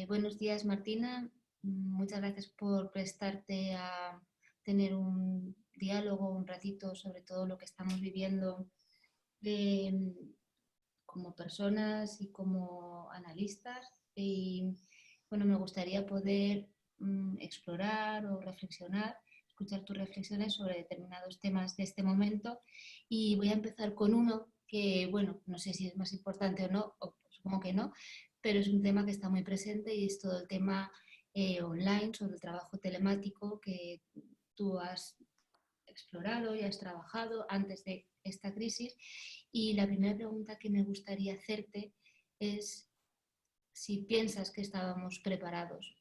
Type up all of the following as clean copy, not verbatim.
Buenos días, Martina. Muchas gracias por prestarte a tener un diálogo un ratito sobre todo lo que estamos viviendo eh, como personas y como analistas. Y bueno, me gustaría poder explorar o reflexionar, escuchar tus reflexiones sobre determinados temas de este momento. Y voy a empezar con uno que, bueno, no sé si es más importante o no, o supongo que no, pero es un tema que está muy presente y es todo el tema online sobre el trabajo telemático que tú has explorado y has trabajado antes de esta crisis. Y la primera pregunta que me gustaría hacerte es si piensas que estábamos preparados.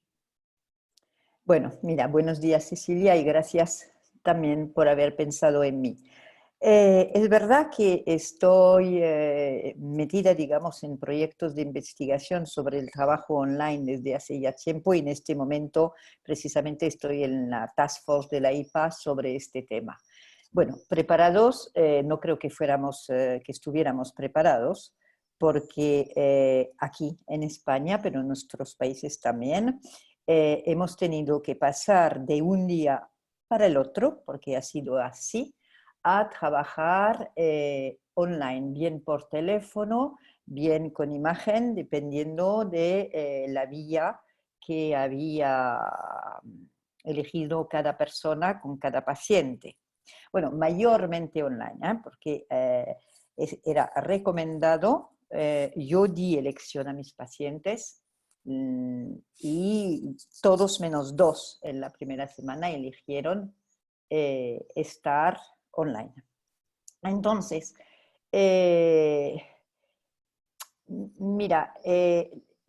Bueno, mira, buenos días Cecilia y gracias también por haber pensado en mí. Es verdad que estoy metida, digamos, en proyectos de investigación sobre el trabajo online desde hace ya tiempo y en este momento precisamente estoy en la Task Force de la IPA sobre este tema. Bueno, preparados, no creo que que estuviéramos preparados, porque aquí en España, pero en nuestros países también, hemos tenido que pasar de un día para el otro, porque ha sido así, a trabajar online, bien por teléfono, bien con imagen, dependiendo de la vía que había elegido cada persona con cada paciente. Bueno, mayormente online, porque era recomendado, yo di elección a mis pacientes y todos menos dos en la primera semana eligieron estar online. Entonces, eh, mira,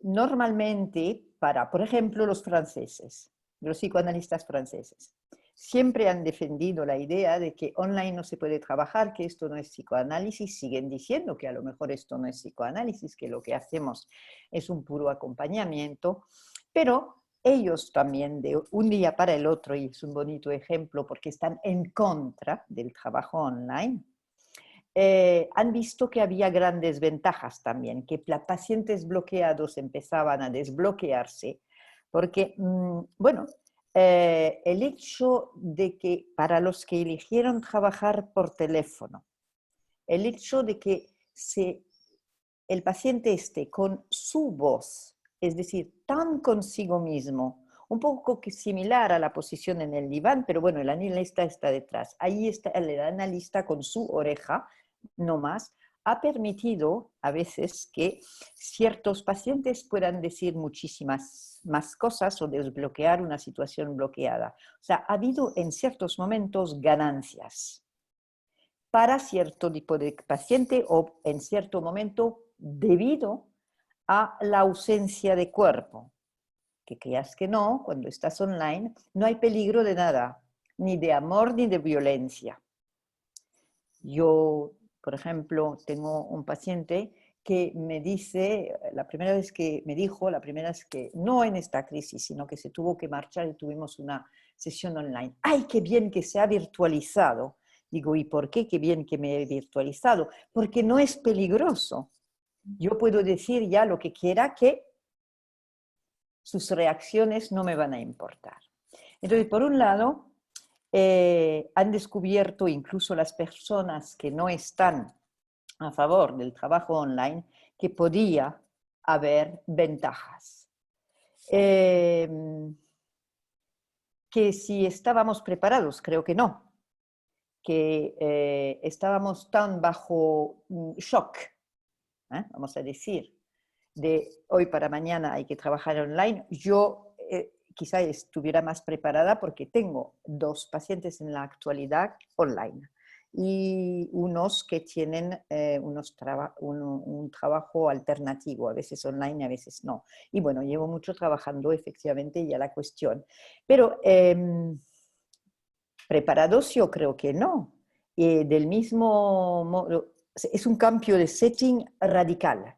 normalmente por ejemplo, los franceses, los psicoanalistas franceses, siempre han defendido la idea de que online no se puede trabajar, que esto no es psicoanálisis, siguen diciendo que a lo mejor esto no es psicoanálisis, que lo que hacemos es un puro acompañamiento, pero ellos también de un día para el otro, y es un bonito ejemplo porque están en contra del trabajo online, han visto que había grandes ventajas también, que pacientes bloqueados empezaban a desbloquearse, porque, bueno, el hecho de que para los que eligieron trabajar por teléfono, el hecho de que el paciente esté con su voz, es decir, tan consigo mismo, un poco similar a la posición en el diván, pero bueno, el analista está detrás. Ahí está el analista con su oreja, no más, ha permitido a veces que ciertos pacientes puedan decir muchísimas más cosas o desbloquear una situación bloqueada. O sea, ha habido en ciertos momentos ganancias para cierto tipo de paciente o en cierto momento debido a la ausencia de cuerpo. Que creas que no, cuando estás online no hay peligro de nada, ni de amor ni de violencia. Yo, por ejemplo, tengo un paciente que me dice, la primera vez que, no en esta crisis, sino que se tuvo que marchar y tuvimos una sesión online. ¡Ay, qué bien que se ha virtualizado! Digo, ¿y por qué qué bien que me he virtualizado? Porque no es peligroso. Yo puedo decir ya lo que quiera, que sus reacciones no me van a importar. Entonces, por un lado, han descubierto incluso las personas que no están a favor del trabajo online que podía haber ventajas. Que si estábamos preparados, creo que no, que estábamos tan bajo shock, vamos a decir, de hoy para mañana hay que trabajar online. Yo quizá estuviera más preparada porque tengo dos pacientes en la actualidad online y unos que tienen un trabajo alternativo, a veces online, a veces no. Y bueno, llevo mucho trabajando efectivamente ya la cuestión. Pero preparados yo creo que no. Del mismo modo, es un cambio de setting radical.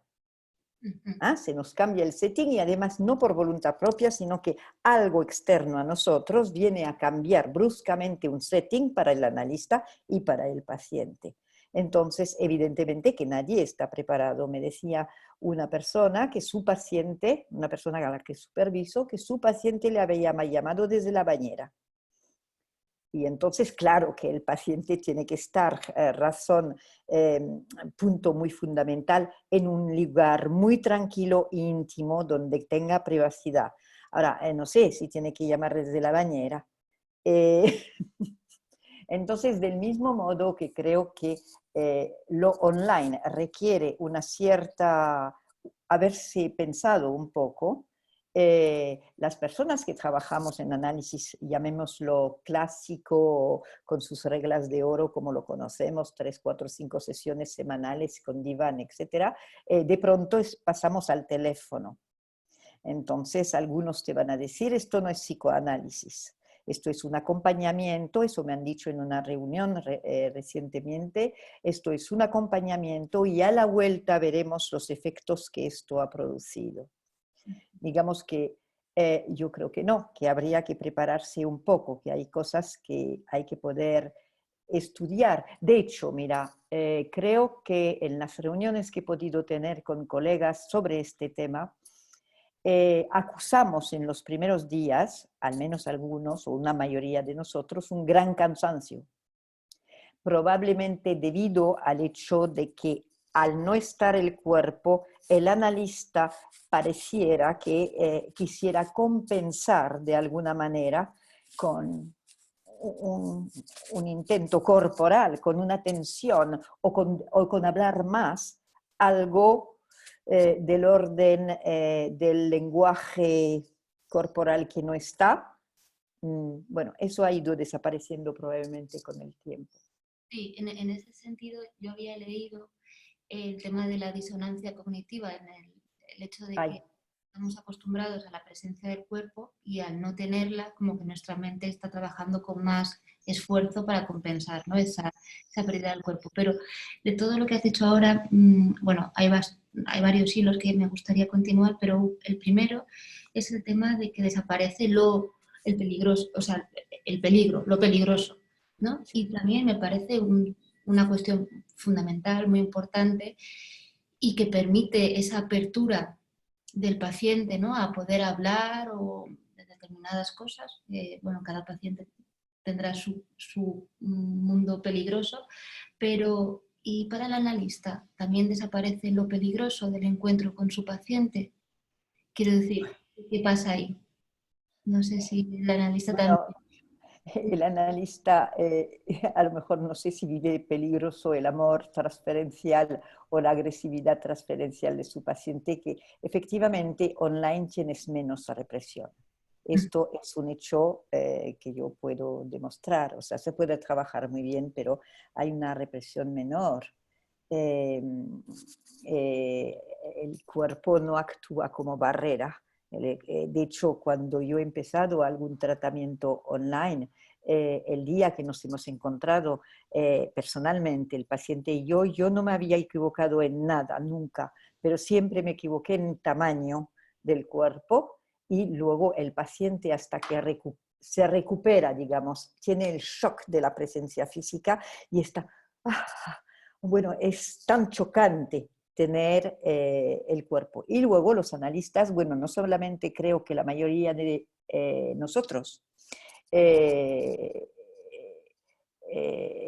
Se nos cambia el setting y además no por voluntad propia, sino que algo externo a nosotros viene a cambiar bruscamente un setting para el analista y para el paciente. Entonces, evidentemente que nadie está preparado. Me decía una persona que su paciente, una persona a la que superviso, que su paciente le había llamado desde la bañera. Y entonces, claro que el paciente tiene que estar, punto muy fundamental, en un lugar muy tranquilo e íntimo donde tenga privacidad. Ahora, no sé si tiene que llamar desde la bañera. Eh, entonces, del mismo modo que creo que lo online requiere una cierta, haberse pensado un poco, las personas que trabajamos en análisis, llamémoslo clásico, con sus reglas de oro, como lo conocemos, 3, 4, 5 sesiones semanales con diván, etcétera, de pronto pasamos al teléfono. Entonces, algunos te van a decir, esto no es psicoanálisis, esto es un acompañamiento, eso me han dicho en una reunión recientemente, esto es un acompañamiento y a la vuelta veremos los efectos que esto ha producido. Digamos que yo creo que no, que habría que prepararse un poco, que hay cosas que hay que poder estudiar. De hecho, mira, creo que en las reuniones que he podido tener con colegas sobre este tema, acusamos en los primeros días, al menos algunos o una mayoría de nosotros, un gran cansancio, probablemente debido al hecho de que al no estar el cuerpo, el analista pareciera que quisiera compensar de alguna manera con un intento corporal, con una tensión o con hablar más, algo del orden del lenguaje corporal que no está. Bueno, eso ha ido desapareciendo probablemente con el tiempo. Sí, en ese sentido yo había leído el tema de la disonancia cognitiva, en el hecho de Ay, que estamos acostumbrados a la presencia del cuerpo y al no tenerla, como que nuestra mente está trabajando con más esfuerzo para compensar, ¿no? esa pérdida del cuerpo. Pero de todo lo que has dicho ahora, bueno, hay varios hilos que me gustaría continuar, pero el primero es el tema de que desaparece el peligroso, o sea, el peligro, lo peligroso, ¿no? Y también me parece una cuestión fundamental, muy importante, y que permite esa apertura del paciente, ¿no? A poder hablar o de determinadas cosas. Bueno, cada paciente tendrá su mundo peligroso, pero ¿y para el analista también desaparece lo peligroso del encuentro con su paciente? Quiero decir, ¿qué pasa ahí? No sé si el analista también... bueno, el analista a lo mejor no sé si vive peligroso el amor transferencial o la agresividad transferencial de su paciente, que efectivamente online tienes menos represión. Esto es un hecho que yo puedo demostrar, o sea, se puede trabajar muy bien, pero hay una represión menor. Eh, el cuerpo no actúa como barrera. De hecho, cuando yo he empezado algún tratamiento online, el día que nos hemos encontrado personalmente, el paciente y yo no me había equivocado en nada, nunca, pero siempre me equivoqué en tamaño del cuerpo y luego el paciente hasta que se recupera, digamos, tiene el shock de la presencia física y está, bueno, es tan chocante tener el cuerpo. Y luego los analistas, bueno, no solamente creo que la mayoría de nosotros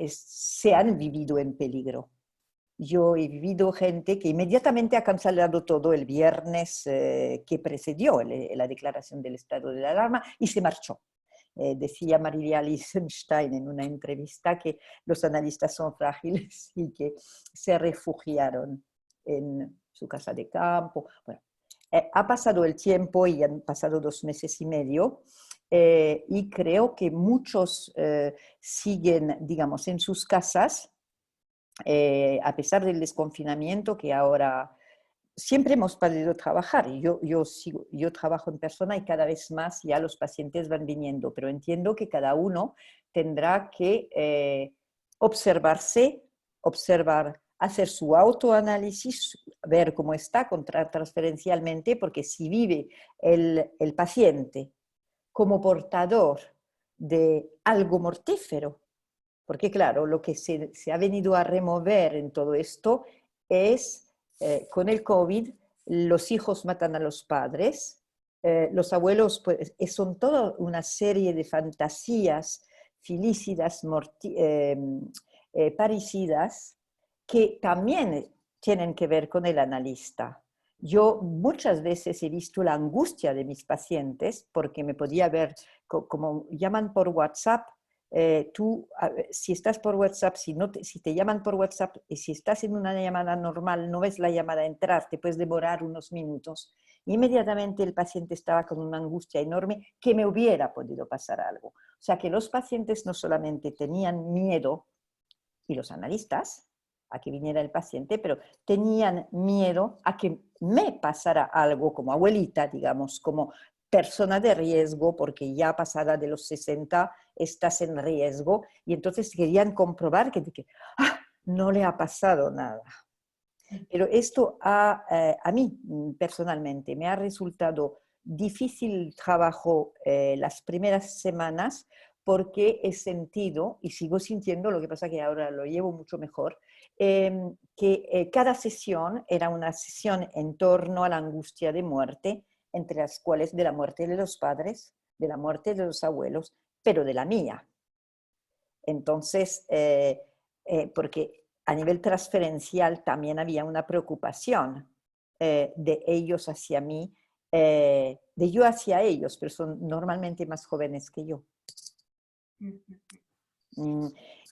se han vivido en peligro. Yo he vivido gente que inmediatamente ha cancelado todo el viernes que precedió la declaración del estado de alarma y se marchó. Decía Marilia Lichtenstein en una entrevista que los analistas son frágiles y que se refugiaron en su casa de campo. Bueno, ha pasado el tiempo y han pasado 2 meses y medio y creo que muchos siguen, digamos, en sus casas a pesar del desconfinamiento que ahora siempre hemos podido trabajar. Yo trabajo en persona y cada vez más ya los pacientes van viniendo, pero entiendo que cada uno tendrá que observar, hacer su autoanálisis, ver cómo está transferencialmente, porque si vive el paciente como portador de algo mortífero, Porque claro, lo que se ha venido a remover en todo esto es, con el COVID, los hijos matan a los padres, los abuelos, pues, son toda una serie de fantasías filícidas, parecidas, que también tienen que ver con el analista. Yo muchas veces he visto la angustia de mis pacientes porque me podía ver, como llaman por WhatsApp, tú, si estás por WhatsApp, si te llaman por WhatsApp y si estás en una llamada normal, no ves la llamada entrar, te puedes demorar unos minutos. Inmediatamente el paciente estaba con una angustia enorme que me hubiera podido pasar algo. O sea que los pacientes no solamente tenían miedo, y los analistas, a que viniera el paciente, pero tenían miedo a que me pasara algo como abuelita, digamos, como persona de riesgo, porque ya pasada de los 60 estás en riesgo, y entonces querían comprobar que no le ha pasado nada. Pero esto a mí personalmente me ha resultado difícil trabajo las primeras semanas porque he sentido, y sigo sintiendo, lo que pasa que ahora lo llevo mucho mejor, que cada sesión era una sesión en torno a la angustia de muerte, entre las cuales de la muerte de los padres, de la muerte de los abuelos, pero de la mía. Entonces, porque a nivel transferencial también había una preocupación de ellos hacia mí, de yo hacia ellos, pero son normalmente más jóvenes que yo.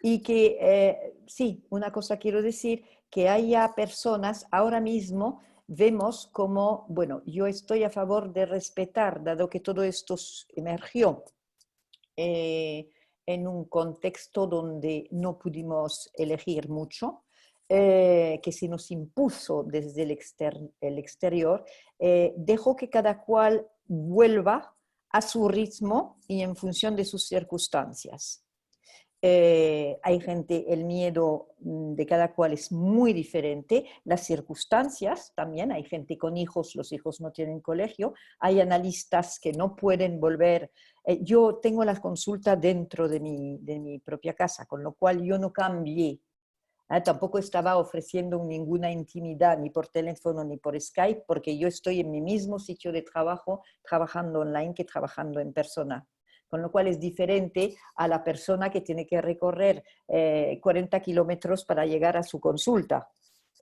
Y que, sí, una cosa quiero decir, que haya personas, ahora mismo vemos como, bueno, yo estoy a favor de respetar, dado que todo esto emergió en un contexto donde no pudimos elegir mucho, que se nos impuso desde el exterior, dejó que cada cual vuelva a su ritmo y en función de sus circunstancias. Hay gente, el miedo de cada cual es muy diferente, las circunstancias también, hay gente con hijos, los hijos no tienen colegio, hay analistas que no pueden volver. Yo tengo la consulta dentro de mi propia casa, con lo cual yo no cambié. Tampoco estaba ofreciendo ninguna intimidad ni por teléfono ni por Skype, porque yo estoy en mi mismo sitio de trabajo, trabajando online que trabajando en persona. Con lo cual es diferente a la persona que tiene que recorrer 40 kilómetros para llegar a su consulta.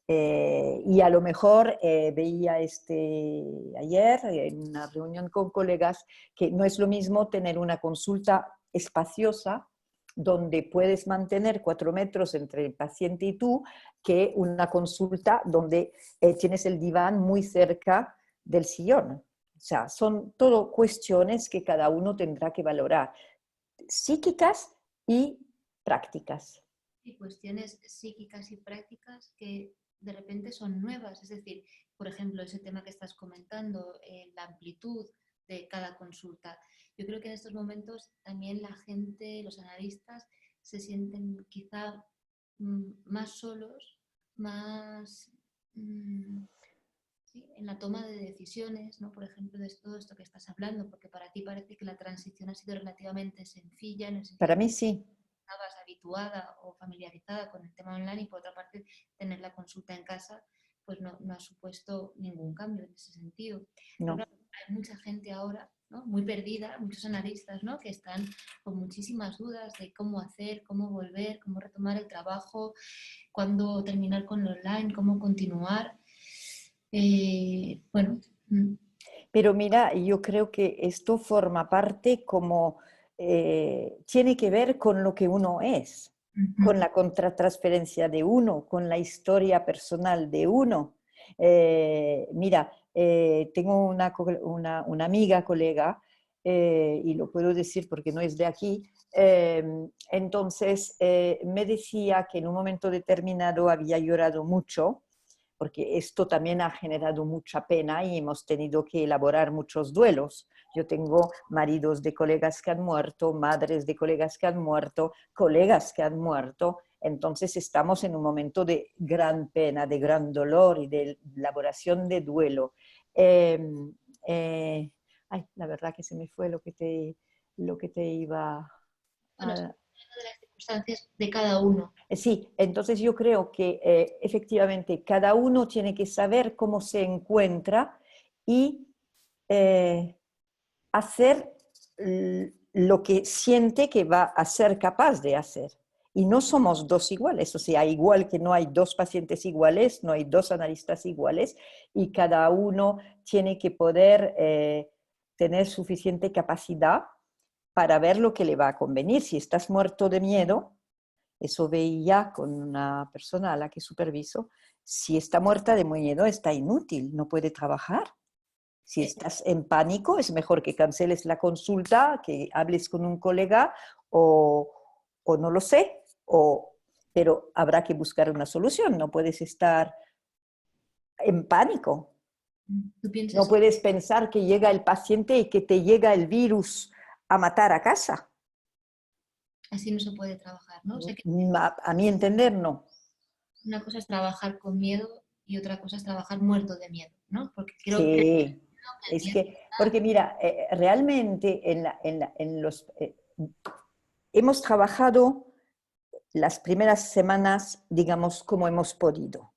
Y a lo mejor veía ayer en una reunión con colegas que no es lo mismo tener una consulta espaciosa donde puedes mantener 4 metros entre el paciente y tú, que una consulta donde tienes el diván muy cerca del sillón. O sea, son todo cuestiones que cada uno tendrá que valorar, psíquicas y prácticas. Y cuestiones psíquicas y prácticas que de repente son nuevas. Es decir, por ejemplo, ese tema que estás comentando, la amplitud de cada consulta. Yo creo que en estos momentos también la gente, los analistas, se sienten quizá más solos, más ¿sí? En la toma de decisiones, ¿no? Por ejemplo, de todo esto que estás hablando, porque para ti parece que la transición ha sido relativamente sencilla en el sentido Para de mí sí. estabas habituada o familiarizada con el tema online y por otra parte tener la consulta en casa pues no ha supuesto ningún cambio en ese sentido. Pero No. claro, hay mucha gente ahora, ¿no? Muy perdida, muchos analistas, ¿no? Que están con muchísimas dudas de cómo hacer, cómo volver, cómo retomar el trabajo, cuándo terminar con lo online, cómo continuar. Bueno. Pero mira, yo creo que esto forma parte como, tiene que ver con lo que uno es, con la contratransferencia de uno, con la historia personal de uno. Mira, tengo una amiga, colega, y lo puedo decir porque no es de aquí, entonces me decía que en un momento determinado había llorado mucho porque esto también ha generado mucha pena y hemos tenido que elaborar muchos duelos. Yo tengo maridos de colegas que han muerto, madres de colegas que han muerto, colegas que han muerto. Entonces estamos en un momento de gran pena, de gran dolor y de elaboración de duelo. La verdad que se me fue lo que te iba Bueno, a... de la circunstancias de cada uno. Sí, entonces yo creo que efectivamente cada uno tiene que saber cómo se encuentra y hacer lo que siente que va a ser capaz de hacer. Y no somos dos iguales, o sea, igual que no hay dos pacientes iguales, no hay dos analistas iguales, y cada uno tiene que poder tener suficiente capacidad para ver lo que le va a convenir. Si estás muerto de miedo, eso veía con una persona a la que superviso, si está muerta de miedo está inútil, no puede trabajar. Si estás en pánico, es mejor que canceles la consulta, que hables con un colega o no lo sé, pero habrá que buscar una solución. No puedes estar en pánico. ¿Tú No piensas puedes pensar que llega el paciente y que te llega el virus a matar a casa. que así no se puede trabajar, ¿no? O sea, que A mi entender, no. una cosa es trabajar con miedo y otra cosa es trabajar muerto de miedo, ¿no? Porque creo que Sí, el es miedo que, porque mira, realmente hemos trabajado las primeras semanas, digamos, como hemos podido,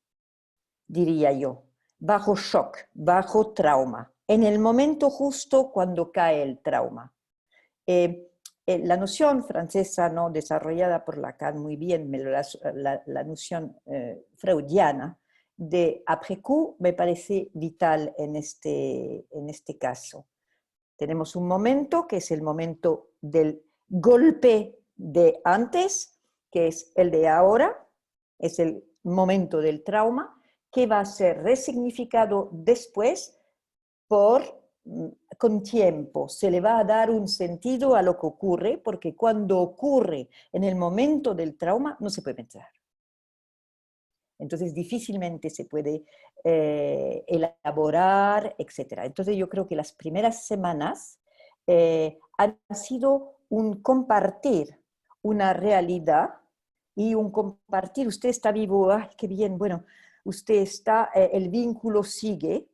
diría yo, bajo shock, bajo trauma, en el momento justo cuando cae el trauma. La noción francesa, ¿no?, desarrollada por Lacan muy bien, la noción freudiana de après-coup me parece vital en este caso. Tenemos un momento que es el momento del golpe de antes, que es el de ahora, es el momento del trauma, que va a ser resignificado después con tiempo. Se le va a dar un sentido a lo que ocurre, porque cuando ocurre en el momento del trauma no se puede pensar. Entonces difícilmente se puede elaborar, etc. Entonces yo creo que las primeras semanas han sido un compartir una realidad y un compartir, usted está vivo, ¡ay, qué bien! Bueno, usted está, el vínculo sigue,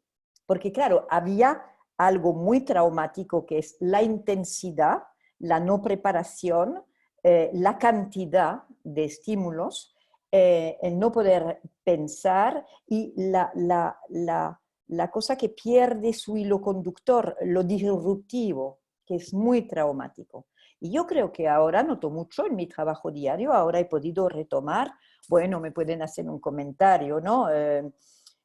porque claro, había algo muy traumático que es la intensidad, la no preparación, la cantidad de estímulos, el no poder pensar y la cosa que pierde su hilo conductor, lo disruptivo, que es muy traumático. Y yo creo que ahora noto mucho en mi trabajo diario, ahora he podido retomar, bueno, me pueden hacer un comentario, ¿no?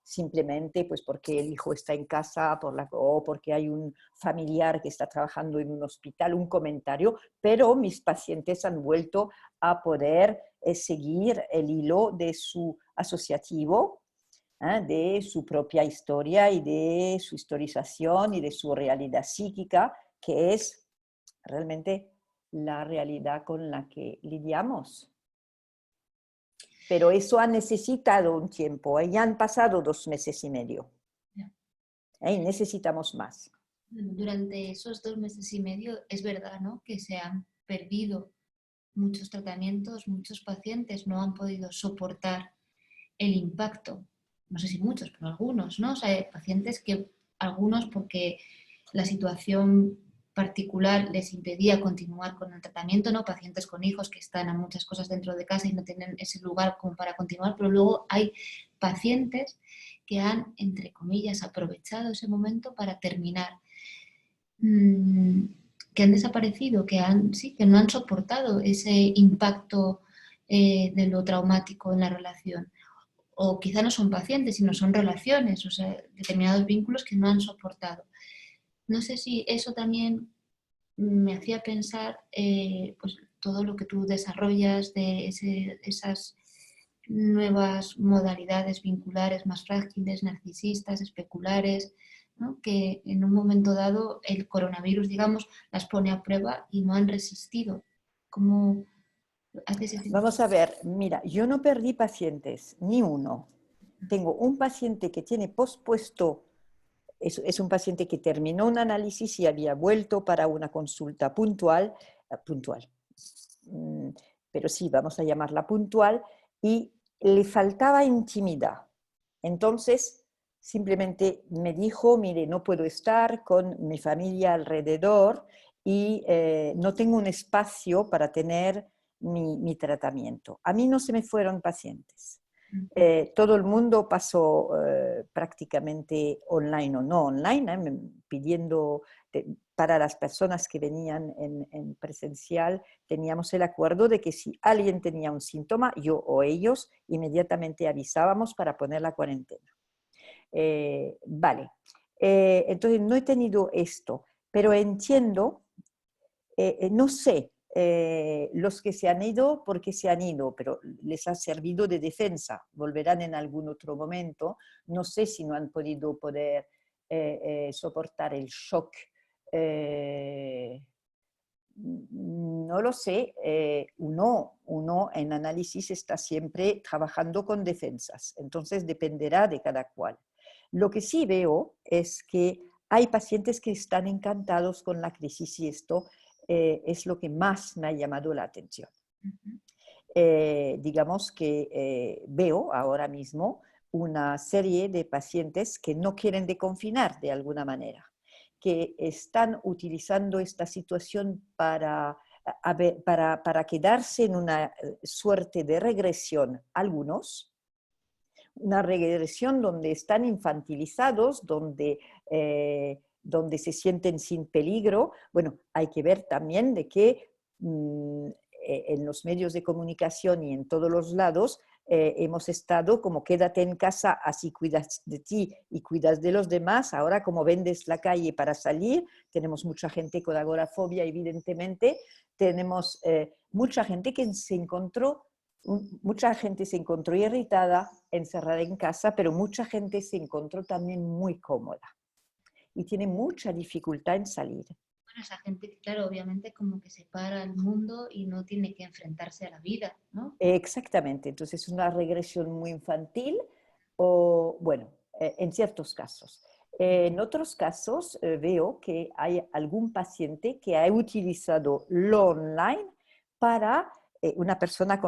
Simplemente pues porque el hijo está en casa o porque hay un familiar que está trabajando en un hospital, un comentario, pero mis pacientes han vuelto a poder seguir el hilo de su asociativo, de su propia historia y de su historización y de su realidad psíquica, que es realmente la realidad con la que lidiamos. Pero eso ha necesitado un tiempo, ya han pasado 2 meses y medio. Y necesitamos más. durante esos 2 meses y medio es verdad, ¿no?, que se han perdido muchos tratamientos, muchos pacientes no han podido soportar el impacto. No sé si muchos, pero algunos, ¿no? O sea, hay pacientes que algunos porque la situación particular les impedía continuar con el tratamiento, ¿no? Pacientes con hijos que están a muchas cosas dentro de casa y no tienen ese lugar como para continuar, pero luego hay pacientes que han, entre comillas, aprovechado ese momento para terminar, que han desaparecido, sí, que no han soportado ese impacto de lo traumático en la relación. O quizá no son pacientes, sino son relaciones, o sea, determinados vínculos que no han soportado. No sé si eso también me hacía pensar pues, todo lo que tú desarrollas de esas nuevas modalidades vinculares más frágiles, narcisistas, especulares, ¿no?, que en un momento dado el coronavirus, digamos, las pone a prueba y no han resistido. ¿Cómo haces ese... Vamos a ver, mira, yo no perdí pacientes, ni uno. Tengo un paciente que tiene pospuesto, es un paciente que terminó un análisis y había vuelto para una consulta puntual, pero sí, vamos a llamarla puntual, y le faltaba intimidad. Entonces, simplemente me dijo, mire, no puedo estar con mi familia alrededor y no tengo un espacio para tener mi tratamiento. A mí no se me fueron pacientes. Ujú. Todo el mundo pasó prácticamente online o no online, pidiendo para las personas que venían en presencial, teníamos el acuerdo de que si alguien tenía un síntoma, yo o ellos, inmediatamente avisábamos para poner la cuarentena. Vale, entonces no he tenido esto, pero entiendo, no sé, los que se han ido, porque se han ido, pero les ha servido de defensa, volverán en algún otro momento, no sé si no han podido soportar el shock, no lo sé, uno en análisis está siempre trabajando con defensas, entonces dependerá de cada cual. Lo que sí veo es que hay pacientes que están encantados con la crisis y esto es lo que más me ha llamado la atención. Ujú. Digamos que veo ahora mismo una serie de pacientes que no quieren deconfinar de alguna manera, que están utilizando esta situación para quedarse en una suerte de regresión, algunos, una regresión donde están infantilizados, donde se sienten sin peligro. Bueno, hay que ver también de que en los medios de comunicación y en todos los lados hemos estado como quédate en casa, así cuidas de ti y cuidas de los demás. Ahora como vendes la calle para salir, tenemos mucha gente con agorafobia, evidentemente, tenemos mucha gente que se encontró. Mucha gente se encontró irritada, encerrada en casa, pero mucha gente se encontró también muy cómoda y tiene mucha dificultad en salir. Bueno, esa gente, claro, obviamente como que se para al mundo y no tiene que enfrentarse a la vida, ¿no? Exactamente, entonces es una regresión muy infantil o, bueno, en ciertos casos. En otros casos veo que hay algún paciente que ha utilizado lo online para una persona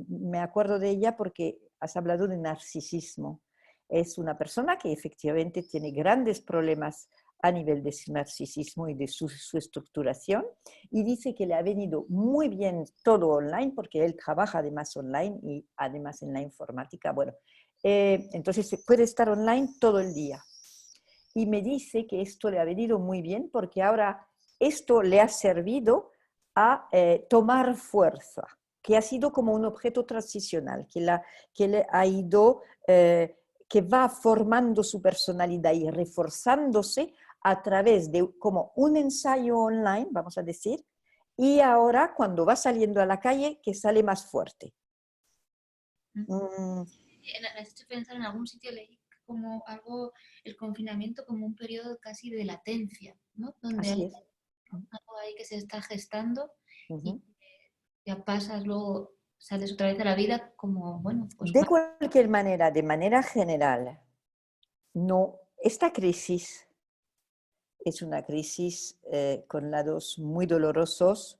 me acuerdo de ella porque has hablado de narcisismo. Es una persona que efectivamente tiene grandes problemas a nivel de su narcisismo y de su estructuración y dice que le ha venido muy bien todo online porque él trabaja además online y además en la informática. Bueno, entonces puede estar online todo el día. Y me dice que esto le ha venido muy bien porque ahora esto le ha servido a tomar fuerza, que ha sido como un objeto transicional, que le ha ido, que va formando su personalidad y reforzándose a través de como un ensayo online, vamos a decir, y ahora cuando va saliendo a la calle, que sale más fuerte. Mm, Me has hecho pensar en algún sitio leí como algo, el confinamiento como un periodo casi de latencia, ¿no? Donde así hay es. algo ahí que se está gestando y Ujú. ya pasas, luego sales otra vez a la vida como, bueno, pues De más. cualquier manera, de manera general, no, esta crisis es una crisis con lados muy dolorosos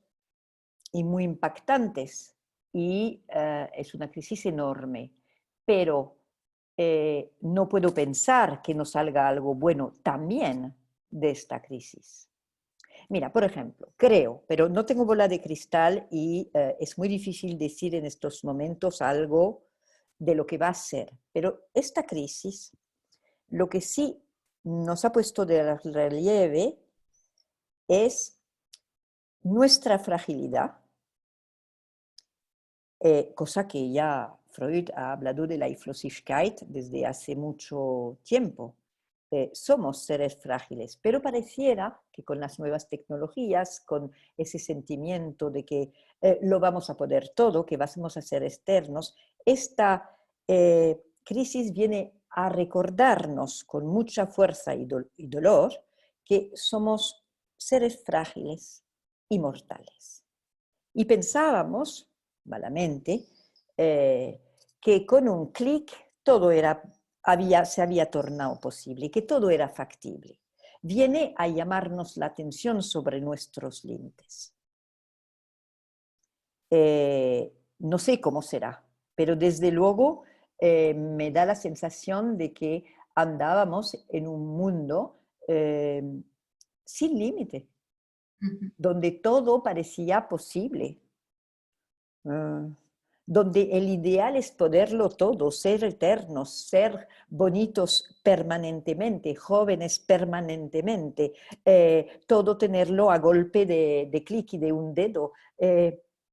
y muy impactantes y es una crisis enorme, pero no puedo pensar que no salga algo bueno también de esta crisis. Mira, por ejemplo, creo, pero no tengo bola de cristal y es muy difícil decir en estos momentos algo de lo que va a ser, pero esta crisis lo que sí nos ha puesto de relieve es nuestra fragilidad, cosa que ya Freud ha hablado de la Hilflosigkeit desde hace mucho tiempo. Somos seres frágiles, pero pareciera que con las nuevas tecnologías, con ese sentimiento de que lo vamos a poder todo, que vamos a ser externos, esta crisis viene a recordarnos con mucha fuerza y dolor que somos seres frágiles y mortales. Y pensábamos, malamente, que con un clic todo se había tornado posible, que todo era factible. Viene a llamarnos la atención sobre nuestros límites. No sé cómo será, pero desde luego me da la sensación de que andábamos en un mundo sin límite, Ujú. donde todo parecía posible. donde el ideal es poderlo todo, ser eternos, ser bonitos permanentemente, jóvenes permanentemente, todo tenerlo a golpe de clic y de un dedo.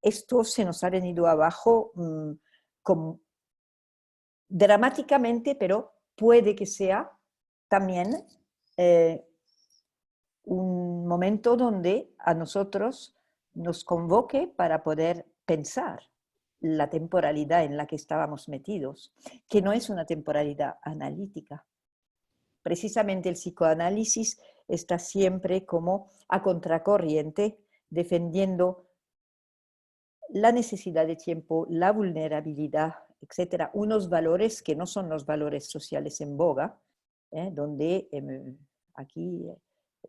Esto se nos ha venido abajo dramáticamente, pero puede que sea también un momento donde a nosotros nos convoque para poder pensar la temporalidad en la que estábamos metidos, que no es una temporalidad analítica. Precisamente el psicoanálisis está siempre como a contracorriente, defendiendo la necesidad de tiempo, la vulnerabilidad, etcétera, unos valores que no son los valores sociales en boga, donde aquí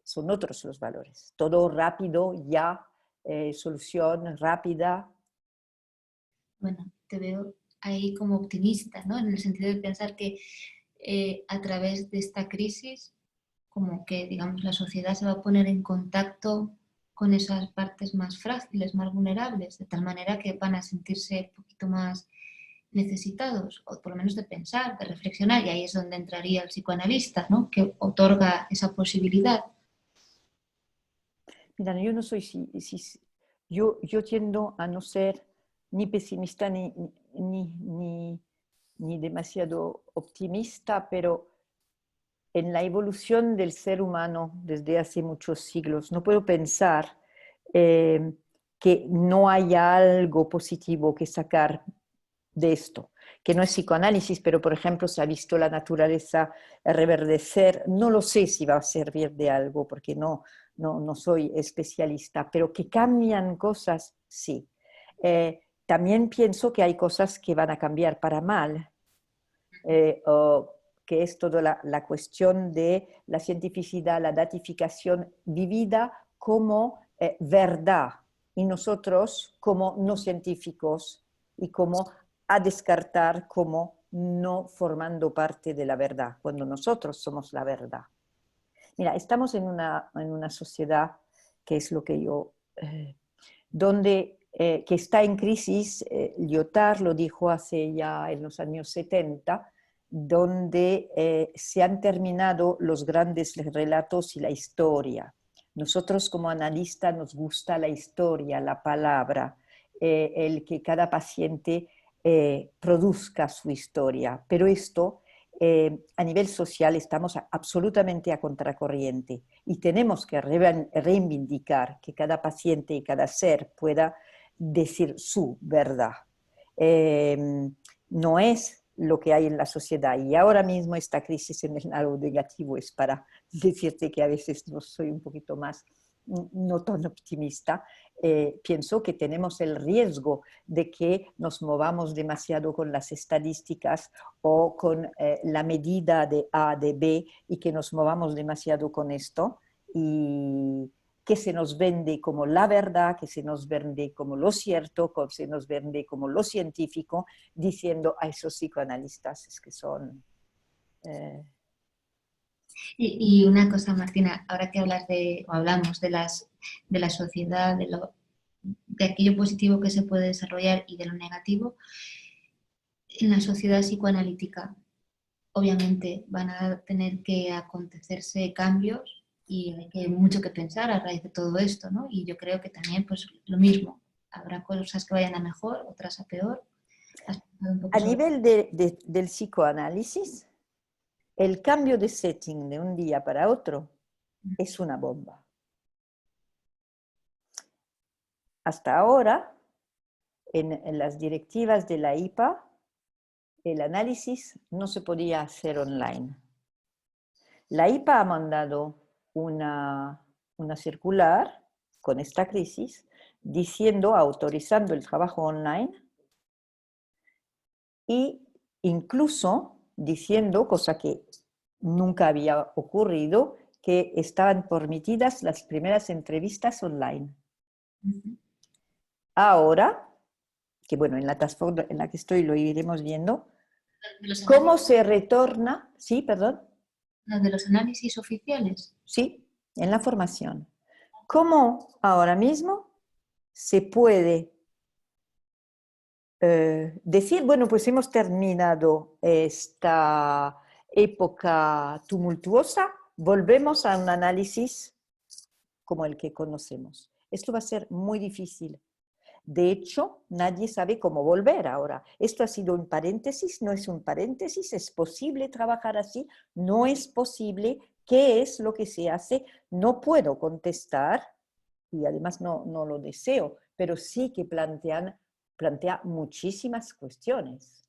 son otros los valores. Todo rápido, ya, solución rápida. Bueno, te veo ahí como optimista, ¿no? En el sentido de pensar que a través de esta crisis, como que, digamos, la sociedad se va a poner en contacto con esas partes más frágiles, más vulnerables, de tal manera que van a sentirse un poquito más necesitados, o por lo menos de pensar, de reflexionar, y ahí es donde entraría el psicoanalista, ¿no? Que otorga esa posibilidad. Mira, yo no soy, yo tiendo a no ser ni pesimista ni demasiado optimista, pero en la evolución del ser humano desde hace muchos siglos, no puedo pensar que no haya algo positivo que sacar de esto, que no es psicoanálisis, pero por ejemplo se ha visto la naturaleza reverdecer, no lo sé si va a servir de algo, porque no soy especialista, pero que cambian cosas, sí. También pienso que hay cosas que van a cambiar para mal, o que es toda la cuestión de la cientificidad, la datificación vivida como verdad, y nosotros como no científicos y como a descartar como no formando parte de la verdad, cuando nosotros somos la verdad. Mira, estamos en una sociedad que es lo que yo, donde que está en crisis, Lyotard lo dijo hace ya en los años 70, donde se han terminado los grandes relatos y la historia. Nosotros como analistas nos gusta la historia, la palabra, el que cada paciente produzca su historia, pero esto a nivel social estamos absolutamente a contracorriente y tenemos que reivindicar que cada paciente y cada ser pueda decir su verdad. No es lo que hay en la sociedad, y ahora mismo esta crisis en el lado negativo es para decirte que a veces no soy un poquito más no tan optimista. Pienso que tenemos el riesgo de que nos movamos demasiado con las estadísticas o con la medida de A, de B, y que nos movamos demasiado con esto y que se nos vende como la verdad, que se nos vende como lo cierto, que se nos vende como lo científico, diciendo a esos psicoanalistas es que son... Y una cosa, Martina, ahora que hablas o hablamos de la sociedad, de aquello positivo que se puede desarrollar y de lo negativo, en la sociedad psicoanalítica obviamente van a tener que acontecerse cambios y hay mucho que pensar a raíz de todo esto, ¿no? Y yo creo que también pues lo mismo, habrá cosas que vayan a mejor, otras a peor. A nivel del psicoanálisis, el cambio de setting de un día para otro es una bomba. Hasta ahora, en las directivas de la IPA, el análisis no se podía hacer online. La IPA ha mandado una circular con esta crisis diciendo, autorizando el trabajo online e incluso diciendo, cosa que nunca había ocurrido, que estaban permitidas las primeras entrevistas online. Ahora, que bueno, en la task force en la que estoy lo iremos viendo, ¿cómo se retorna? Sí, perdón. ¿De los análisis oficiales? Sí, en la formación. ¿Cómo ahora mismo se puede decir, bueno, pues hemos terminado esta época tumultuosa, volvemos a un análisis como el que conocemos. Esto va a ser muy difícil. De hecho, nadie sabe cómo volver ahora. Esto ha sido un paréntesis, no es un paréntesis, es posible trabajar así, no es posible, ¿qué es lo que se hace? No puedo contestar, y además no lo deseo, pero sí que plantea muchísimas cuestiones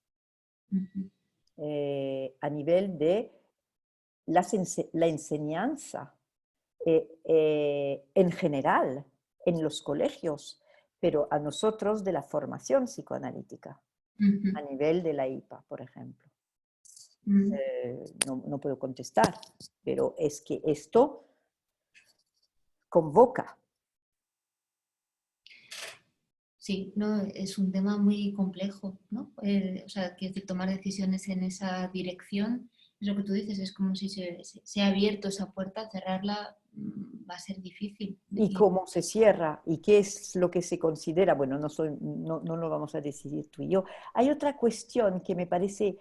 a nivel de la enseñanza en general en los colegios, pero a nosotros de la formación psicoanalítica, a nivel de la IPA, por ejemplo. No puedo contestar, pero es que esto convoca. Sí, no, es un tema muy complejo, ¿no? O sea, que tomar decisiones en esa dirección, es lo que tú dices, es como si se ha abierto esa puerta, cerrarla va a ser difícil. ¿Y cómo se cierra? ¿Y qué es lo que se considera? Bueno, no lo vamos a decidir tú y yo. Hay otra cuestión que me parece,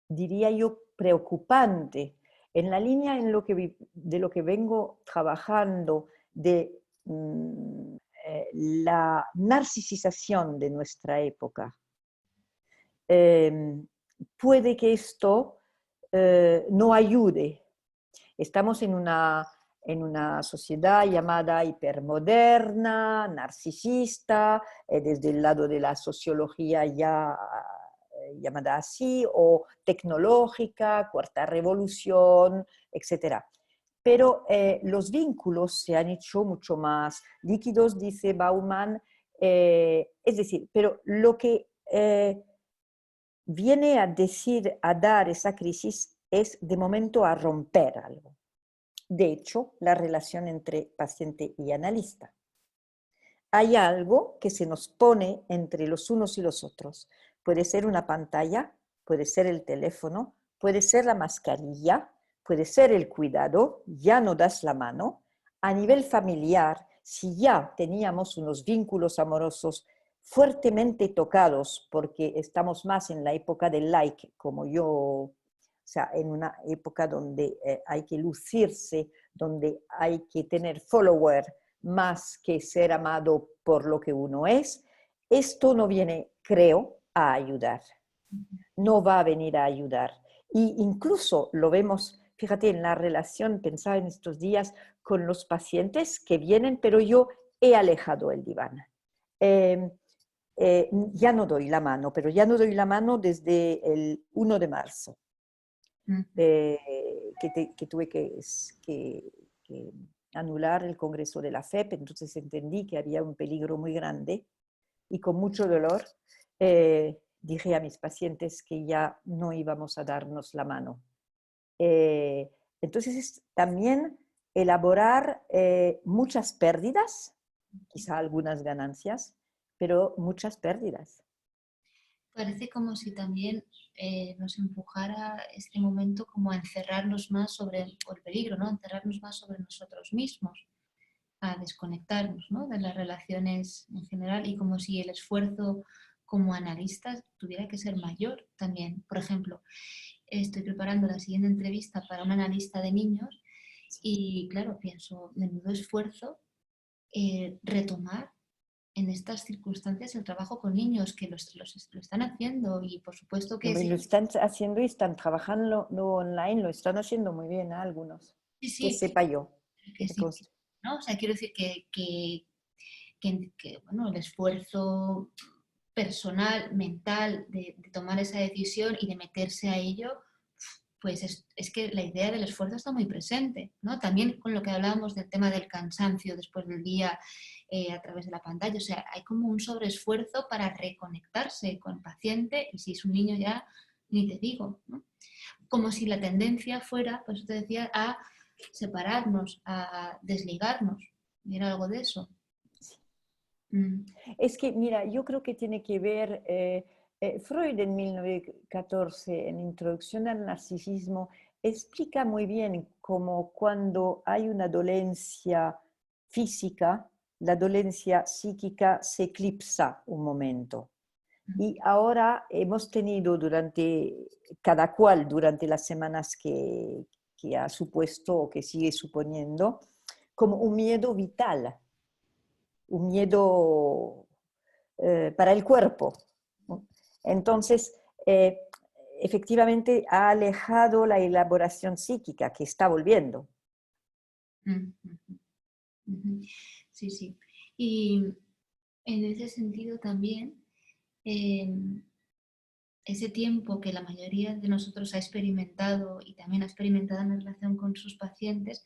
diría yo, preocupante, en la línea de lo que vengo trabajando, de la narcisización de nuestra época. Puede que esto no ayude. Estamos en una sociedad llamada hipermoderna, narcisista, desde el lado de la sociología ya llamada así, o tecnológica, cuarta revolución, etc. Pero los vínculos se han hecho mucho más líquidos, dice Bauman, es decir, pero lo que viene a decir, a dar esa crisis, es de momento a romper algo. De hecho, la relación entre paciente y analista. Hay algo que se nos pone entre los unos y los otros. Puede ser una pantalla, puede ser el teléfono, puede ser la mascarilla, puede ser el cuidado, ya no das la mano. A nivel familiar, si ya teníamos unos vínculos amorosos fuertemente tocados, porque estamos más en la época del like, como yo, o sea, en una época donde hay que lucirse, donde hay que tener follower, más que ser amado por lo que uno es, esto no viene, creo, a ayudar. No va a venir a ayudar. Y incluso lo vemos, fíjate, en la relación, pensaba en estos días, con los pacientes que vienen, pero yo he alejado el diván. Ya no doy la mano, pero ya no doy la mano desde el 1 de marzo, que tuve que anular el Congreso de la FEP, entonces entendí que había un peligro muy grande y con mucho dolor dije a mis pacientes que ya no íbamos a darnos la mano. Entonces es también elaborar muchas pérdidas, quizá algunas ganancias, pero muchas pérdidas. Parece como si también nos empujara este momento como a encerrarnos más sobre el peligro, ¿no? Encerrarnos más sobre nosotros mismos, a desconectarnos, ¿no? De las relaciones en general, y como si el esfuerzo como analistas tuviera que ser mayor también. Por ejemplo, estoy preparando la siguiente entrevista para un analista de niños y claro, pienso, menudo esfuerzo retomar en estas circunstancias el trabajo con niños que lo están haciendo, y por supuesto que Lo sí, están haciendo y están trabajando online, lo están haciendo muy bien a algunos. sí, Que sí, sepa yo. que sí, ¿no? O sea, quiero decir que, bueno, el esfuerzo personal, mental, de tomar esa decisión y de meterse a ello, pues es que la idea del esfuerzo está muy presente, ¿no? También con lo que hablábamos del tema del cansancio después del día a través de la pantalla, o sea, hay como un sobreesfuerzo para reconectarse con el paciente, y si es un niño ya, ni te digo, ¿no? Como si la tendencia fuera, pues te decía, a separarnos, a desligarnos, ¿era algo de eso? Mm. Es que, mira, yo creo que tiene que ver, Freud en 1914, en Introducción al Narcisismo, explica muy bien cómo cuando hay una dolencia física, la dolencia psíquica se eclipsa un momento. Y ahora hemos tenido cada cual durante las semanas que ha supuesto o que sigue suponiendo, como un miedo vital, un miedo para el cuerpo, ¿no? Entonces, efectivamente ha alejado la elaboración psíquica que está volviendo. Sí, sí. Y en ese sentido también, ese tiempo que la mayoría de nosotros ha experimentado y también ha experimentado en relación con sus pacientes,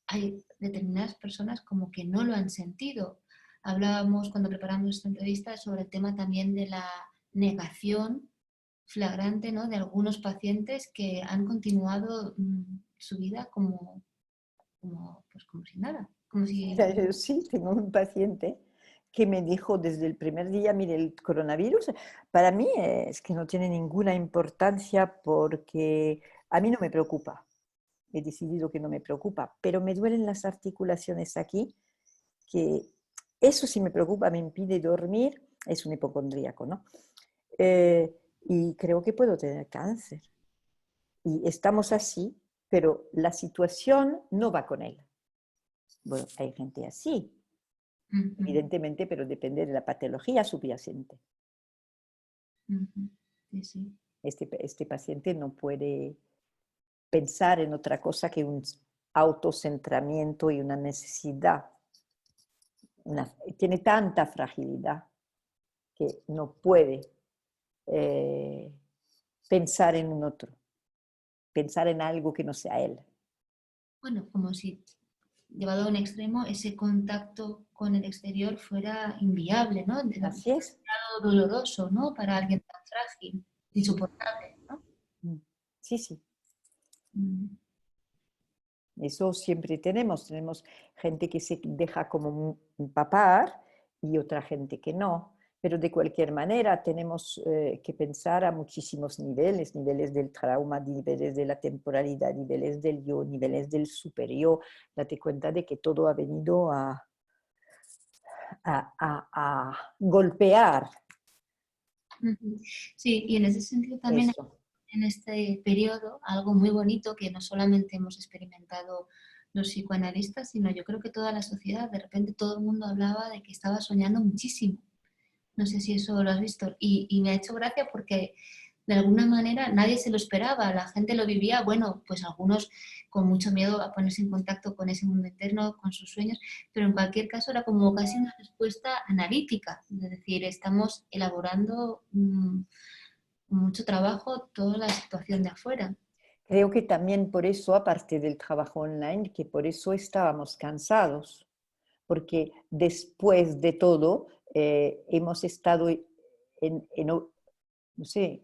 hay determinadas personas como que no lo han sentido. Hablábamos cuando preparamos esta entrevista sobre el tema también de la negación flagrante, ¿no?, de algunos pacientes que han continuado su vida pues como si nada. Como si... Mira, yo sí, tengo un paciente que me dijo desde el primer día, mire, el coronavirus para mí es que no tiene ninguna importancia porque a mí no me preocupa. He decidido que no me preocupa, pero me duelen las articulaciones aquí, que eso sí me preocupa, me impide dormir, es un hipocondríaco, ¿no? Y creo que puedo tener cáncer. Y estamos así, pero la situación no va con él. Bueno, hay gente así, evidentemente, pero depende de la patología subyacente. Sí, sí. Este paciente no puede pensar en otra cosa que un autocentramiento y una necesidad. Tiene tanta fragilidad que no puede pensar en un otro, pensar en algo que no sea él. Bueno, como si llevado a un extremo, ese contacto con el exterior fuera inviable, ¿no? Así es. Demasiado doloroso, ¿no? Para alguien tan frágil, insoportable, ¿no? Sí, sí. Mm. Eso siempre tenemos gente que se deja como empapar y otra gente que no. Pero de cualquier manera tenemos que pensar a muchísimos niveles, niveles del trauma, niveles de la temporalidad, niveles del yo, niveles del superior. Date cuenta de que todo ha venido a golpear Sí, y en ese sentido también eso. en este periodo algo muy bonito que no solamente hemos experimentado los psicoanalistas, sino yo creo que toda la sociedad, de repente todo el mundo hablaba de que estaba soñando muchísimo. No sé si eso lo has visto. Y me ha hecho gracia porque de alguna manera nadie se lo esperaba. La gente lo vivía, bueno, pues algunos con mucho miedo a ponerse en contacto con ese mundo interno, con sus sueños, pero en cualquier caso era como casi una respuesta analítica. Es decir, estamos elaborando con mucho trabajo toda la situación de afuera. Creo que también por eso, aparte del trabajo online, que por eso estábamos cansados, porque después de todo hemos estado no sé,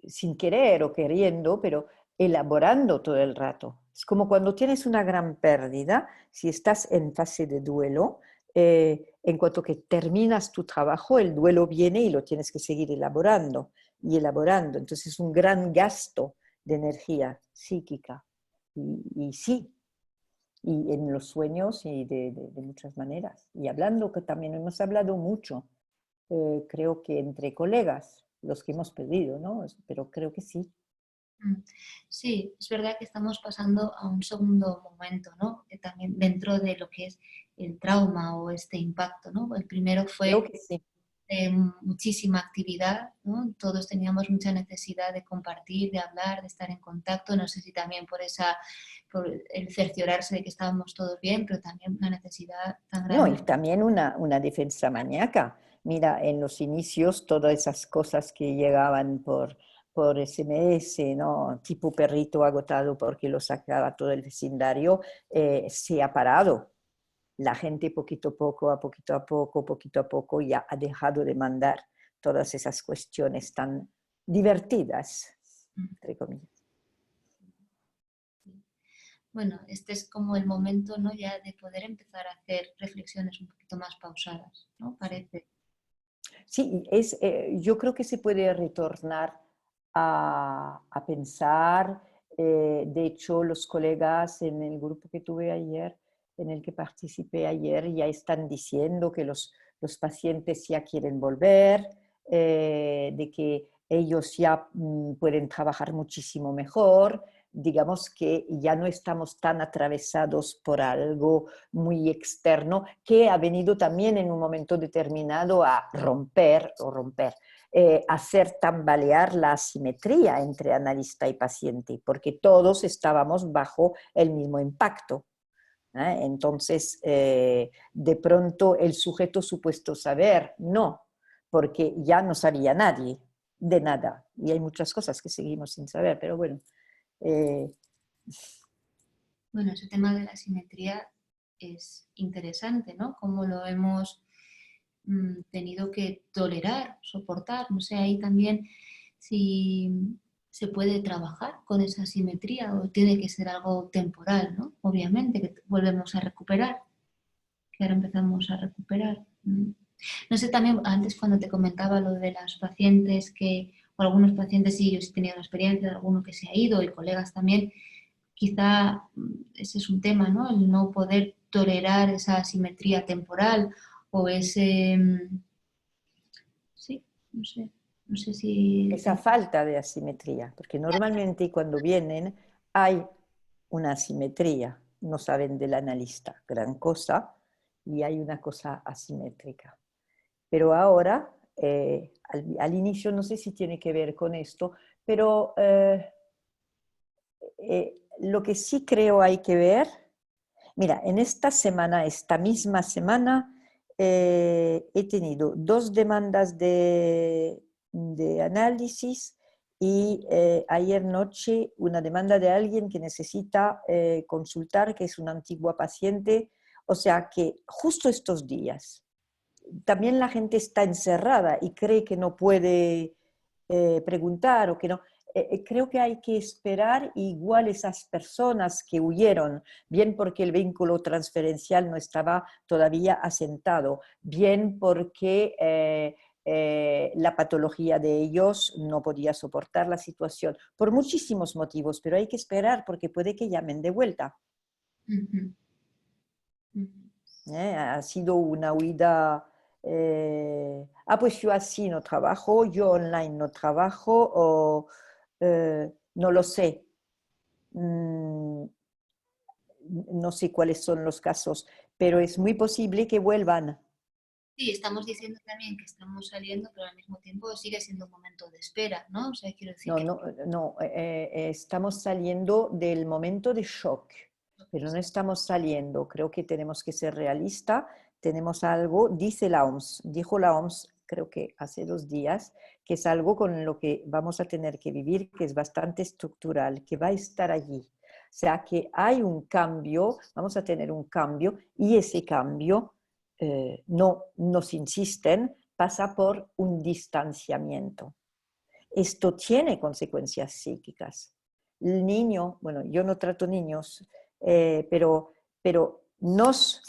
sin querer o queriendo, pero elaborando todo el rato. Es como cuando tienes una gran pérdida, si estás en fase de duelo, en cuanto que terminas tu trabajo, el duelo viene y lo tienes que seguir elaborando y elaborando. Entonces es un gran gasto de energía psíquica. Y sí, y en los sueños y de muchas maneras. Y hablando, que también hemos hablado mucho, creo que entre colegas, los que hemos perdido, ¿no? Pero creo que sí. Sí, es verdad que estamos pasando a un segundo momento, ¿no? También dentro de lo que es el trauma o este impacto, ¿no? El primero Creo fue que sí. de muchísima actividad, ¿no? Todos teníamos mucha necesidad de compartir, de hablar, de estar en contacto. No sé si también por el cerciorarse de que estábamos todos bien, pero también una necesidad tan No, y grande. también una defensa maníaca. Mira, en los inicios todas esas cosas que llegaban por SMS, ¿no? Tipo perrito agotado porque lo sacaba todo el vecindario, se ha parado. La gente poquito a poco ya ha dejado de mandar todas esas cuestiones tan divertidas, entre comillas. Bueno, este es como el momento, ¿no? Ya de poder empezar a hacer reflexiones un poquito más pausadas, ¿no? Parece. Sí, yo creo que se puede retornar a pensar. De hecho, los colegas en el grupo que tuve ayer en el que participé ayer ya están diciendo que los pacientes ya quieren volver, de que ellos ya pueden trabajar muchísimo mejor, digamos que ya no estamos tan atravesados por algo muy externo que ha venido también en un momento determinado a hacer tambalear la asimetría entre analista y paciente, porque todos estábamos bajo el mismo impacto. Entonces, de pronto el sujeto supuesto saber, no, porque ya no sabía nadie de nada. Y hay muchas cosas que seguimos sin saber, pero bueno. Bueno, ese tema de la simetría es interesante, ¿no? Cómo lo hemos tenido que tolerar, soportar. No sé, ahí también si se puede trabajar con esa simetría o tiene que ser algo temporal, ¿no? Obviamente, que volvemos a recuperar, que ahora empezamos a recuperar. No sé, también antes cuando te comentaba lo de las pacientes o algunos pacientes, sí, yo sí he tenido la experiencia de alguno que se ha ido y colegas también, quizá ese es un tema, ¿no? El no poder tolerar esa asimetría temporal o ese... sí, no sé si... Esa falta de asimetría, porque normalmente cuando vienen hay una asimetría, no saben del analista gran cosa y hay una cosa asimétrica. Pero ahora, al inicio, no sé si tiene que ver con esto, pero lo que sí creo hay que ver, mira, en esta misma semana, he tenido 2 demandas de análisis y ayer noche una demanda de alguien que necesita consultar, que es una antigua paciente, o sea que justo estos días también la gente está encerrada y cree que no puede preguntar o que no. Creo que hay que esperar igual esas personas que huyeron, bien porque el vínculo transferencial no estaba todavía asentado, bien porque la patología de ellos no podía soportar la situación, por muchísimos motivos, pero hay que esperar porque puede que llamen de vuelta. Uh-huh. Uh-huh. Ha sido una huida, pues yo así no trabajo, yo online no trabajo, o no lo sé. No sé cuáles son los casos, pero es muy posible que vuelvan. Sí, estamos diciendo también que estamos saliendo, pero al mismo tiempo sigue siendo un momento de espera, ¿no? O sea, quiero decir No, que... no, no, estamos saliendo del momento de shock, pero no estamos saliendo. Creo que tenemos que ser realistas. Tenemos algo, dijo la OMS, creo que hace 2 días, que es algo con lo que vamos a tener que vivir, que es bastante estructural, que va a estar allí. O sea, que hay un cambio, vamos a tener un cambio, y ese cambio, no nos insisten, pasa por un distanciamiento. Esto tiene consecuencias psíquicas. El niño, bueno, yo no trato niños, pero nos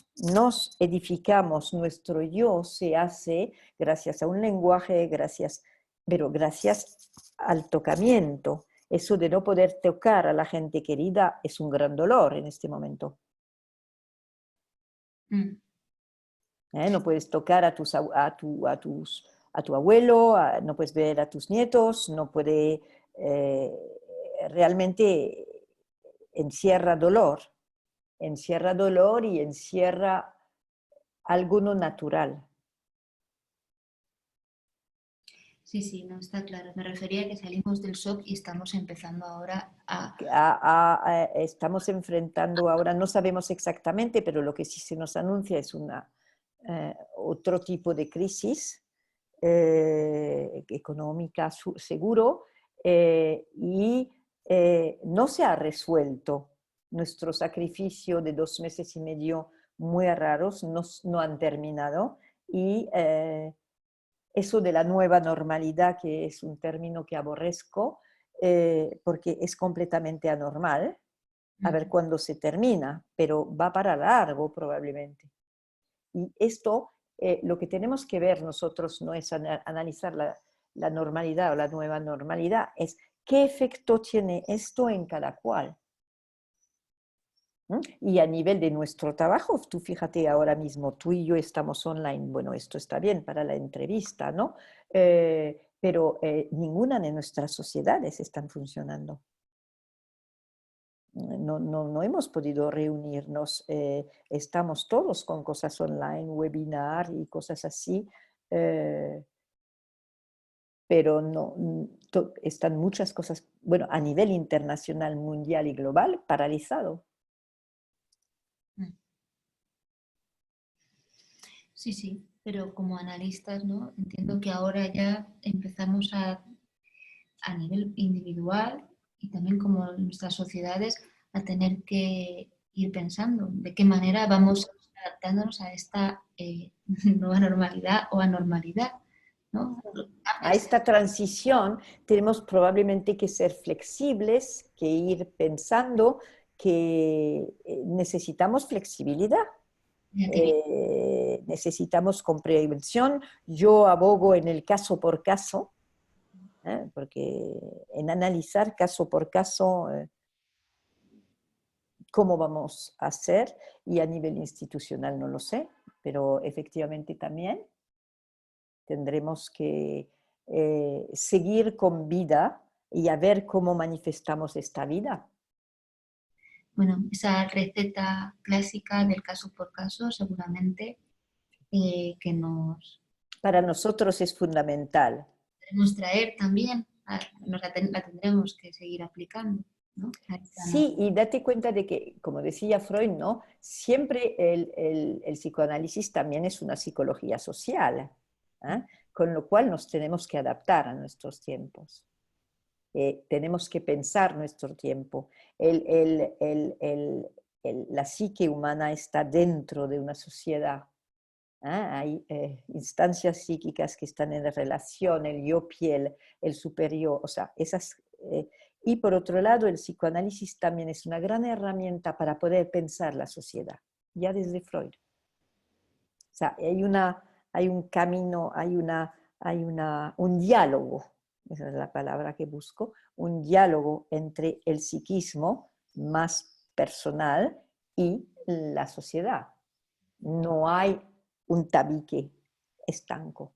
edificamos, nuestro yo se hace gracias a un lenguaje, pero gracias al tocamiento. Eso de no poder tocar a la gente querida es un gran dolor en este momento. No puedes tocar a tu abuelo, no puedes ver a tus nietos, no puede, realmente encierra dolor y encierra algo no natural. Sí, sí, no, está claro. Me refería a que salimos del shock y estamos empezando ahora a... Estamos enfrentando ahora, no sabemos exactamente, pero lo que sí se nos anuncia es otro tipo de crisis económica, seguro, y no se ha resuelto. Nuestro sacrificio de 2 meses y medio muy raros no han terminado, y eso de la nueva normalidad, que es un término que aborrezco, porque es completamente anormal, a ver cuándo se termina, pero va para largo probablemente. Y esto, lo que tenemos que ver nosotros no es analizar la normalidad o la nueva normalidad, es qué efecto tiene esto en cada cual. ¿Mm? Y a nivel de nuestro trabajo, tú fíjate ahora mismo, tú y yo estamos online, bueno, esto está bien para la entrevista, ¿no? Pero ninguna de nuestras sociedades están funcionando. No hemos podido reunirnos, estamos todos con cosas online, webinar y cosas así, eh, pero no, están muchas cosas, bueno, a nivel internacional, mundial y global, paralizado. Sí, sí, pero como analistas, ¿no? Entiendo que ahora ya empezamos a nivel individual y también como nuestras sociedades a tener que ir pensando de qué manera vamos adaptándonos a esta nueva normalidad o anormalidad, ¿no? A esta transición tenemos probablemente que ser flexibles, que ir pensando que necesitamos flexibilidad. Necesitamos comprensión. Yo abogo en el caso por caso, porque en analizar caso por caso cómo vamos a hacer, y a nivel institucional no lo sé, pero efectivamente también tendremos que seguir con vida y a ver cómo manifestamos esta vida. Bueno, esa receta clásica del caso por caso seguramente que nos Para nosotros es fundamental. debemos traer también, la tendremos que seguir aplicando, ¿no? Sí, y date cuenta de que, como decía Freud, ¿no? Siempre el psicoanálisis también es una psicología social, ¿eh? Con lo cual nos tenemos que adaptar a nuestros tiempos. Tenemos que pensar nuestro tiempo. La psique humana está dentro de una sociedad. Hay instancias psíquicas que están en relación, el yo-piel, el superior, o sea, esas... y por otro lado, el psicoanálisis también es una gran herramienta para poder pensar la sociedad, ya desde Freud. O sea, hay un camino, un diálogo, esa es la palabra que busco, un diálogo entre el psiquismo más personal y la sociedad. No hay un tabique estanco.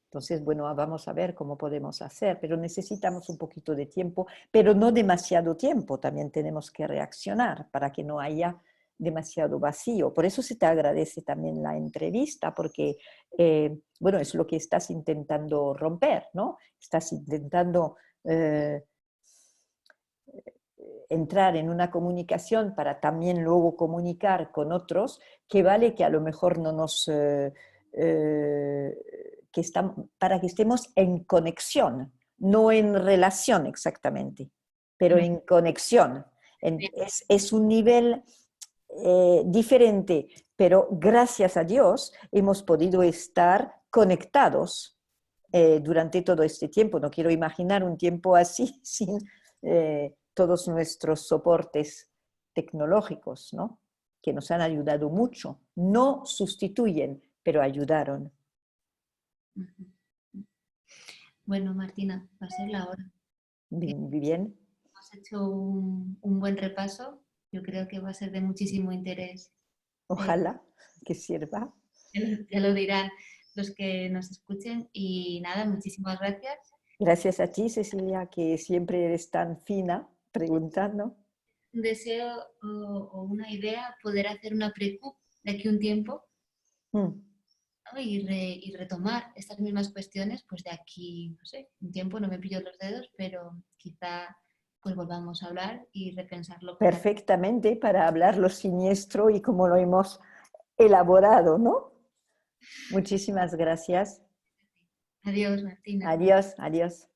Entonces, bueno, vamos a ver cómo podemos hacer, pero necesitamos un poquito de tiempo, pero no demasiado tiempo. También tenemos que reaccionar para que no haya demasiado vacío. Por eso se te agradece también la entrevista, porque, bueno, es lo que estás intentando romper, ¿no? Estás intentando entrar en una comunicación para también luego comunicar con otros, que vale que a lo mejor no nos... para que estemos en conexión, no en relación exactamente, pero en conexión. Es un nivel diferente, pero gracias a Dios hemos podido estar conectados durante todo este tiempo. No quiero imaginar un tiempo así sin todos nuestros soportes tecnológicos, ¿no? Que nos han ayudado mucho. No sustituyen, pero ayudaron. Bueno, Martina, va a ser la hora. Bien. Hemos hecho un buen repaso. Yo creo que va a ser de muchísimo interés. Ojalá que sirva. Ya lo dirán los que nos escuchen. Y nada, muchísimas gracias. Gracias a ti, Cecilia, que siempre eres tan fina preguntando. Un deseo o una idea poder hacer una precu de aquí un tiempo, ¿no? Y retomar estas mismas cuestiones pues de aquí, no sé, un tiempo, no me pillo los dedos, pero quizá pues volvamos a hablar y repensarlo. Perfectamente para hablar lo siniestro y cómo lo hemos elaborado, ¿no? Muchísimas gracias. Adiós, Martina. Adiós, adiós.